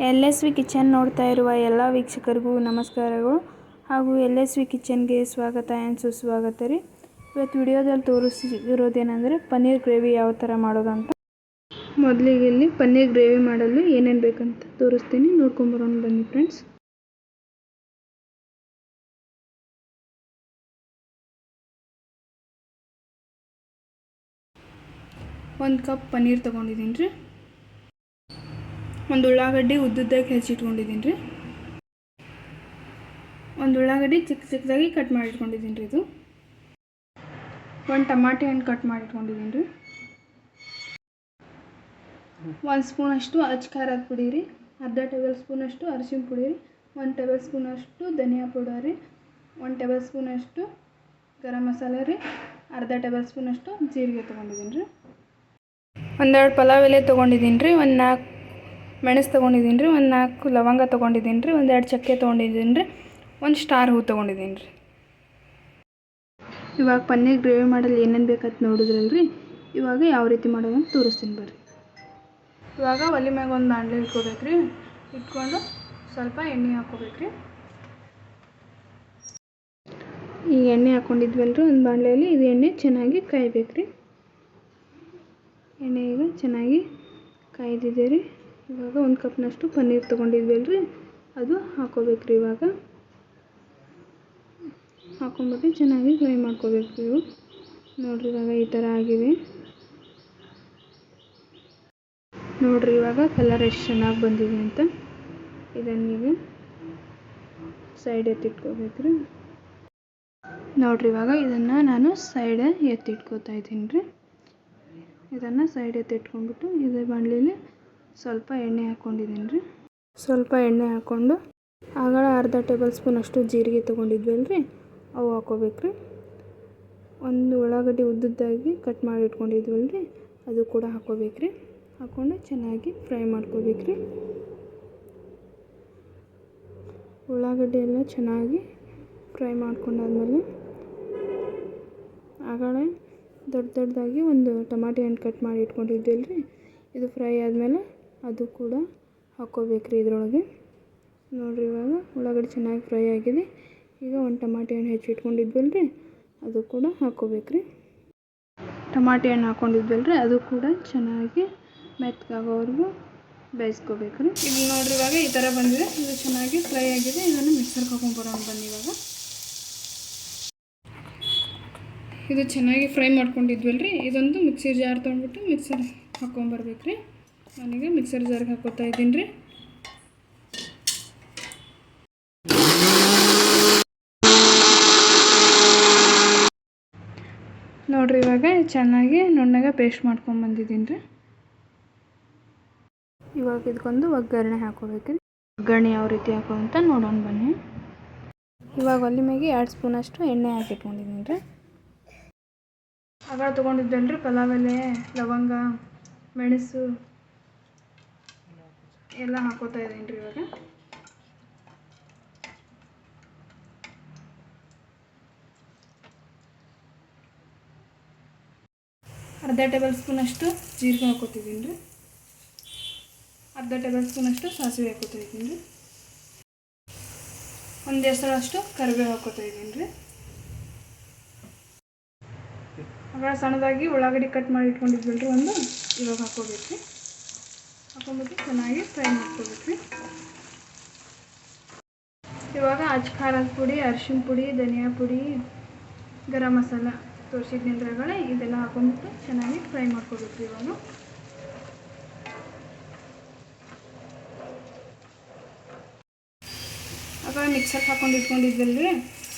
LSV kitchen ನೋಡ್ತಾ ಇರುವ ಎಲ್ಲ ವೀಕ್ಷಕರಿಗೂ ನಮಸ್ಕಾರಗಳು ಹಾಗೂ LSV ಕಿಚನ್ಗೆ ಸ್ವಾಗತ ಆ್ಯಂಡ್ ಸುಸ್ವಾಗತ ರೀ. ಇವತ್ತು ವಿಡಿಯೋದಲ್ಲಿ ತೋರಿಸಿರೋದೇನೆಂದರೆ ಪನ್ನೀರ್ ಗ್ರೇವಿ ಯಾವ ಥರ ಮಾಡೋದಂತ. ಮೊದಲಿಗೆ ಇಲ್ಲಿ ಪನ್ನೀರ್ ಗ್ರೇವಿ ಮಾಡಲು ಏನೇನು ಬೇಕಂತ ತೋರಿಸ್ತೀನಿ, ನೋಡ್ಕೊಂಬರೋಣ ಬನ್ನಿ ಫ್ರೆಂಡ್ಸ್. ಒಂದು ಕಪ್ ಪನ್ನೀರ್ ತೊಗೊಂಡಿದ್ದೀನಿ ರೀ. ಒಂದು ಉಳ್ಳಾಗಡ್ಡಿ ಉದ್ದುದ್ದಾಗಿ ಹೆಚ್ಚಿಟ್ಕೊಂಡಿದ್ದೀನಿ ರೀ. ಒಂದು ಉಳ್ಳಾಗಡ್ಡಿ ಚಿಕ್ಕದಾಗಿ ಕಟ್ ಮಾಡಿಟ್ಕೊಂಡಿದ್ದೀನಿ ರೀ. ಇದು ಒಂದು ಟಮಾಟೆ ಹಣ್ಣು ಕಟ್ ಮಾಡಿಟ್ಕೊಂಡಿದ್ದೀನಿ ರೀ. 1 ಸ್ಪೂನಷ್ಟು ಅಚ್ಚ ಖಾರದ ಪುಡಿ ರೀ, ಅರ್ಧ ಟೇಬಲ್ ಸ್ಪೂನಷ್ಟು ಅರಿಶಿನ ಪುಡಿ ರೀ, 1 ಟೇಬಲ್ ಸ್ಪೂನಷ್ಟು ಧನಿಯಾ ಪೌಡರ್ ರೀ, 1 ಟೇಬಲ್ ಸ್ಪೂನಷ್ಟು ಗರಂ ಮಸಾಲೆ ರೀ, ಅರ್ಧ ಟೇಬಲ್ ಸ್ಪೂನಷ್ಟು ಜೀರಿಗೆ ತೊಗೊಂಡಿದ್ದೀನಿ ರೀ. ಒಂದೆರಡು ಪಲಾವ್ ಎಲೆ ತೊಗೊಂಡಿದ್ದೀನಿ ರೀ, ಒಂದು 4 ಮೆಣಸು ತೊಗೊಂಡಿದ್ದೀನಿ ರೀ, ಒಂದು 4 ಲವಂಗ ತೊಗೊಂಡಿದ್ದೀನಿ ರೀ, ಒಂದೆರಡು ಚಕ್ಕೆ ತೊಗೊಂಡಿದ್ದೀನಿ ರೀ, ಒಂದು ಸ್ಟಾರ್ ಹೂ ತೊಗೊಂಡಿದ್ದೀನಿ ರೀ. ಇವಾಗ ಪನ್ನೀರ್ ಗ್ರೇವಿ ಮಾಡಲು ಏನೇನು ಬೇಕಂತ ನೋಡಿದ್ರಲ್ರಿ. ಇವಾಗ ಯಾವ ರೀತಿ ಮಾಡೋದಂತ ತೋರಿಸ್ತೀನಿ ಬರ್ರಿ. ಇವಾಗ ಒಲೆ ಮ್ಯಾಗ ಒಂದು ಬಾಣಲೆ ಇಟ್ಕೋಬೇಕು ರೀ. ಇಟ್ಕೊಂಡು ಸ್ವಲ್ಪ ಎಣ್ಣೆ ಹಾಕ್ಕೋಬೇಕು ರೀ. ಈಗ ಎಣ್ಣೆ ಹಾಕ್ಕೊಂಡಿದ್ವಲ್ರಿ ಒಂದು ಬಾಣಲೆಯಲ್ಲಿ, ಇದು ಎಣ್ಣೆ ಚೆನ್ನಾಗಿ ಕಾಯ್ಬೇಕು ರೀ. ಎಣ್ಣೆ ಈಗ ಚೆನ್ನಾಗಿ ಕಾಯ್ದಿದೆ ರೀ. ಇವಾಗ 1 ಕಪ್ನಷ್ಟು ಪನ್ನೀರ್ ತೊಗೊಂಡಿದ್ವಲ್ರಿ, ಅದು ಹಾಕ್ಕೋಬೇಕು ರೀ. ಇವಾಗ ಹಾಕ್ಕೊಂಬಿಟ್ಟು ಚೆನ್ನಾಗಿ ಫ್ರೈ ಮಾಡ್ಕೋಬೇಕು ರೀ. ನೋಡಿರಿ ಇವಾಗ ಈ ಥರ ಆಗಿದೆ ನೋಡಿರಿ. ಇವಾಗ ಕಲರ್ ಎಷ್ಟು ಚೆನ್ನಾಗಿ ಬಂದಿದೆ ಅಂತ. ಇದನ್ನೀಗ ಸೈಡ್ ಎತ್ತಿಟ್ಕೋಬೇಕು ರೀ. ನೋಡಿರಿ ಇವಾಗ ಇದನ್ನು ನಾನು ಸೈಡ್ ಎತ್ತಿಟ್ಕೋತಾ ಇದ್ದೀನಿ ರೀ. ಇದನ್ನು ಸೈಡ್ ಎತ್ತಿಟ್ಕೊಂಡ್ಬಿಟ್ಟು ಇದೇ ಬಾಣಲೆಯಲ್ಲಿ ಸ್ವಲ್ಪ ಎಣ್ಣೆ ಹಾಕ್ಕೊಂಡಿದ್ದೀನಿ ರೀ. ಸ್ವಲ್ಪ ಎಣ್ಣೆ ಹಾಕ್ಕೊಂಡು ಆಗಳ ಅರ್ಧ ಟೇಬಲ್ ಸ್ಪೂನಷ್ಟು ಜೀರಿಗೆ ತೊಗೊಂಡಿದ್ವಲ್ರಿ, ಅವು ಹಾಕ್ಕೋಬೇಕು ರೀ. ಒಂದು ಉಳ್ಳಾಗಡ್ಡಿ ಉದ್ದುದ್ದಾಗಿ ಕಟ್ ಮಾಡಿ ಇಟ್ಕೊಂಡಿದ್ವಲ್ರಿ, ಅದು ಕೂಡ ಹಾಕ್ಕೋಬೇಕು ರೀ. ಹಾಕ್ಕೊಂಡು ಚೆನ್ನಾಗಿ ಫ್ರೈ ಮಾಡ್ಕೋಬೇಕು ರೀ. ಉಳ್ಳಾಗಡ್ಡಿ ಎಲ್ಲ ಚೆನ್ನಾಗಿ ಫ್ರೈ ಮಾಡ್ಕೊಂಡಾದ್ಮೇಲೆ ಆಗಳೇ ದೊಡ್ಡದಾಗಿ ಒಂದು ಟಮಾಟೆ ಹಣ್ಣು ಕಟ್ ಮಾಡಿ ಇಟ್ಕೊಂಡಿದ್ವಲ್ರಿ, ಇದು ಫ್ರೈ ಆದಮೇಲೆ ಅದು ಕೂಡ ಹಾಕ್ಕೋಬೇಕು ರೀ ಇದರೊಳಗೆ. ನೋಡಿರಿ ಇವಾಗ ಉಳ್ಳಾಗಡ್ಡಿ ಚೆನ್ನಾಗಿ ಫ್ರೈ ಆಗಿದೆ. ಈಗ ಒಂದು ಟಮಾಟೆ ಹಣ್ಣು ಹೆಚ್ಚಿಟ್ಕೊಂಡಿದ್ವಲ್ರಿ, ಅದು ಕೂಡ ಹಾಕ್ಕೋಬೇಕು ರೀ. ಟಮಾಟೆ ಹಣ್ಣು ಹಾಕ್ಕೊಂಡಿದ್ವಲ್ರಿ, ಅದು ಕೂಡ ಚೆನ್ನಾಗಿ ಮೆತ್ತಗಾಗೋವರೆಗೂ ಬೇಯಿಸ್ಕೋಬೇಕು ರೀ. ಇದು ನೋಡಿರಿ ಇವಾಗ ಈ ಥರ ಬಂದಿದೆ. ಇದು ಚೆನ್ನಾಗಿ ಫ್ರೈ ಆಗಿದೆ. ಇದನ್ನು ಮಿಕ್ಸರ್ಗೆ ಹಾಕೊಂಡ್ಬರೋಣ ಬನ್ನಿ. ಇವಾಗ ಇದು ಚೆನ್ನಾಗಿ ಫ್ರೈ ಮಾಡ್ಕೊಂಡಿದ್ವಲ್ರಿ, ಇದೊಂದು ಮಿಕ್ಸರ್ ಜಾರ್ ತೊಗೊಂಡ್ಬಿಟ್ಟು ಮಿಕ್ಸರ್ ಹಾಕ್ಕೊಂಬರ್ಬೇಕು ರೀ. ನಾನೀಗ ಮಿಕ್ಸರ್ ಜಾರ್ಗೆ ಹಾಕೋತಾ ಇದ್ದೀನಿ ರೀ. ನೋಡಿರಿ ಇವಾಗ ಚೆನ್ನಾಗಿ ನುಣ್ಣಗೆ ಪೇಸ್ಟ್ ಮಾಡ್ಕೊಂಬಂದಿದ್ದೀನಿ ರೀ. ಇವಾಗ ಇದಕ್ಕೊಂದು ಒಗ್ಗರಣೆ ಹಾಕ್ಕೋಬೇಕು ರೀ. ಒಗ್ಗರಣೆ ಯಾವ ರೀತಿ ಹಾಕೋದಂತ ನೋಡೋಣ ಬನ್ನಿ. ಇವಾಗ ಒಲೆ ಮ್ಯಾಗೆ 2 ಸ್ಪೂನಷ್ಟು ಎಣ್ಣೆ ಹಾಕಿಟ್ಕೊಂಡಿದ್ದೀನಿ ರೀ. ಆಗ ತೊಗೊಂಡಿದ್ದಲ್ರಿ ಪಲಾವ್ ಎಲೆ, ಲವಂಗ, ಮೆಣಸು ಎಲ್ಲ ಹಾಕೋತಾ ಇದ್ದೀನಿ ರೀ. ಇವಾಗ ಅರ್ಧ ಟೇಬಲ್ ಸ್ಪೂನಷ್ಟು ಜೀರಿಗೆ ಹಾಕೋತಿದ್ದೀನಿ ರೀ. ಅರ್ಧ ಟೇಬಲ್ ಸ್ಪೂನಷ್ಟು ಸಾಸಿವೆ ಹಾಕೋತಾ ಇದ್ದೀನಿ ರೀ. ಒಂದು ಹೆಸರಷ್ಟು ಕರಿಬೇವು ಹಾಕೋತಾ ಇದ್ದೀನಿ ರೀ. ಆಗ ಸಣ್ಣದಾಗಿ ಉಳ್ಳಾಗಡ್ಡಿ ಕಟ್ ಮಾಡಿ ಇಟ್ಕೊಂಡಿದ್ವಲ್ರಿ ಒಂದು, ಇವಾಗ ಹಾಕ್ಕೋಬೇಕು ರೀ. ಹಾಕ್ಕೊಂಬಿಟ್ಟು ಚೆನ್ನಾಗಿ ಫ್ರೈ ಮಾಡ್ಕೋಬೇಕು ರೀ. ಇವಾಗ ಅಚ್ಚ ಖಾರದ ಪುಡಿ, ಅರಿಶಿನ ಪುಡಿ, ಧನಿಯಾ ಪುಡಿ, ಗರಂ ಮಸಾಲ ತೋರಿಸಿದ್ನಿಂದ್ರಗಳೇ ಇದೆಲ್ಲ ಹಾಕೊಂಡ್ಬಿಟ್ಟು ಚೆನ್ನಾಗಿ ಫ್ರೈ ಮಾಡ್ಕೋಬೇಕು ರೀ. ಇವಾಗ ಆಗ ಮಿಕ್ಸರ್ಗೆ ಹಾಕೊಂಡು ಇಟ್ಕೊಂಡಿದ್ವಲ್ರಿ,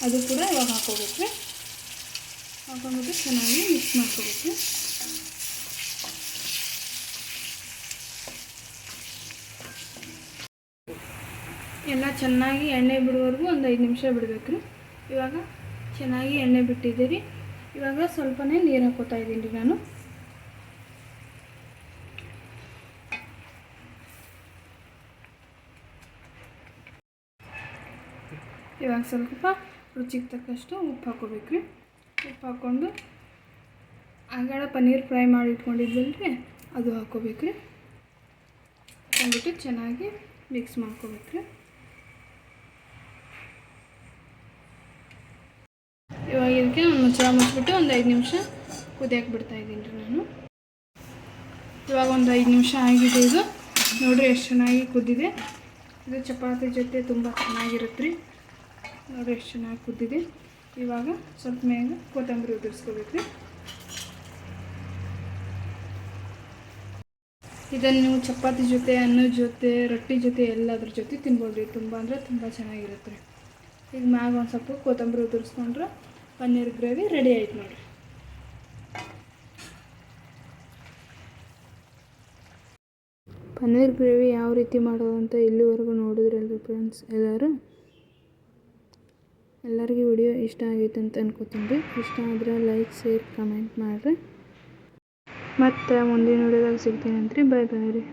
ಅದು ಕೂಡ ಇವಾಗ ಹಾಕ್ಕೋಬೇಕು ರೀ. ಹಾಕೊಂಡ್ಬಿಟ್ಟು ಚೆನ್ನಾಗಿ ಮಿಕ್ಸ್ ಮಾಡ್ಕೋಬೇಕು ರೀ. ಎಲ್ಲ ಚೆನ್ನಾಗಿ ಎಣ್ಣೆ ಬಿಡುವವರೆಗೂ ಒಂದು 5 ನಿಮಿಷ ಬಿಡಬೇಕು ರೀ. ಇವಾಗ ಚೆನ್ನಾಗಿ ಎಣ್ಣೆ ಬಿಟ್ಟಿದೆ ರೀ. ಇವಾಗ ಸ್ವಲ್ಪನೇ ನೀರು ಹಾಕೋತಾ ಇದ್ದೀನಿ ರೀ ನಾನು. ಇವಾಗ ಸ್ವಲ್ಪ ರುಚಿಗೆ ತಕ್ಕಷ್ಟು ಉಪ್ಪು ಹಾಕ್ಕೋಬೇಕು ರೀ. ಉಪ್ಪು ಹಾಕ್ಕೊಂಡು ಆಗಾಳ ಪನ್ನೀರ್ ಫ್ರೈ ಮಾಡಿ ಇಟ್ಕೊಂಡಿದ್ವಲ್ರಿ, ಅದು ಹಾಕ್ಕೋಬೇಕು ರೀ. ಹಾಕ್ಕೊಂಡ್ಬಿಟ್ಟು ಚೆನ್ನಾಗಿ ಮಿಕ್ಸ್ ಮಾಡ್ಕೋಬೇಕ್ರಿ. ಇವಾಗ ಇದಕ್ಕೆ ಮುಚ್ಚಳ ಮುಚ್ಚಿಬಿಟ್ಟು ಒಂದು 5 ನಿಮಿಷ ಕುದಿಯಕ್ಕೆ ಬಿಡ್ತಾಯಿದ್ದೀನಿ ರೀ ನಾನು. ಇವಾಗ ಒಂದು 5 ನಿಮಿಷ ಆಗಿದೆ. ಇದು ನೋಡಿರಿ ಎಷ್ಟು ಚೆನ್ನಾಗಿ ಕುದ್ದಿದೆ. ಇದು ಚಪಾತಿ ಜೊತೆ ತುಂಬ ಚೆನ್ನಾಗಿರುತ್ತೆ ರೀ. ನೋಡಿರಿ ಎಷ್ಟು ಚೆನ್ನಾಗಿ ಕುದ್ದಿದೆ. ಇವಾಗ ಸ್ವಲ್ಪ ಮೇಲೆ ಕೊತ್ತಂಬರಿ ಉದುರಿಸ್ಕೋಬೇಕು ರೀ. ಇದನ್ನು ನೀವು ಚಪಾತಿ ಜೊತೆ, ಅನ್ನದ ಜೊತೆ, ರೊಟ್ಟಿ ಜೊತೆ ಎಲ್ಲದ್ರ ಜೊತೆ ತಿನ್ಬೋದು ರೀ. ತುಂಬ ಅಂದರೆ ತುಂಬ ಚೆನ್ನಾಗಿರುತ್ತೆ ರೀ. ಈಗ ಮ್ಯಾಗ ಒಂದು ಸ್ವಲ್ಪ ಕೊತ್ತಂಬರಿ ಉದುರಿಸ್ಕೊಂಡ್ರೆ ಪನ್ನೀರ್ ಗ್ರೇವಿ ರೆಡಿ ಆಯ್ತು ನೋಡಿರಿ. ಪನ್ನೀರ್ ಗ್ರೇವಿ ಯಾವ ರೀತಿ ಮಾಡೋದು ಅಂತ ಇಲ್ಲಿವರೆಗೂ ನೋಡಿದ್ರಲ್ರಿ ಫ್ರೆಂಡ್ಸ್ ಎಲ್ಲರಿಗೂ ವಿಡಿಯೋ ಇಷ್ಟ ಆಗೈತೆ ಅಂತ ಅನ್ಕೋತೀನಿ ರೀ. ಇಷ್ಟ ಆದರೆ ಲೈಕ್, ಶೇರ್, ಕಮೆಂಟ್ ಮಾಡಿರಿ. ಮತ್ತು ಮುಂದಿನ ವಿಡಿಯೋದಾಗ ಸಿಗ್ತೀನಿ ಅಂತ್ರಿ. ಬಾಯ್ ಬಾಯ್ ರೀ.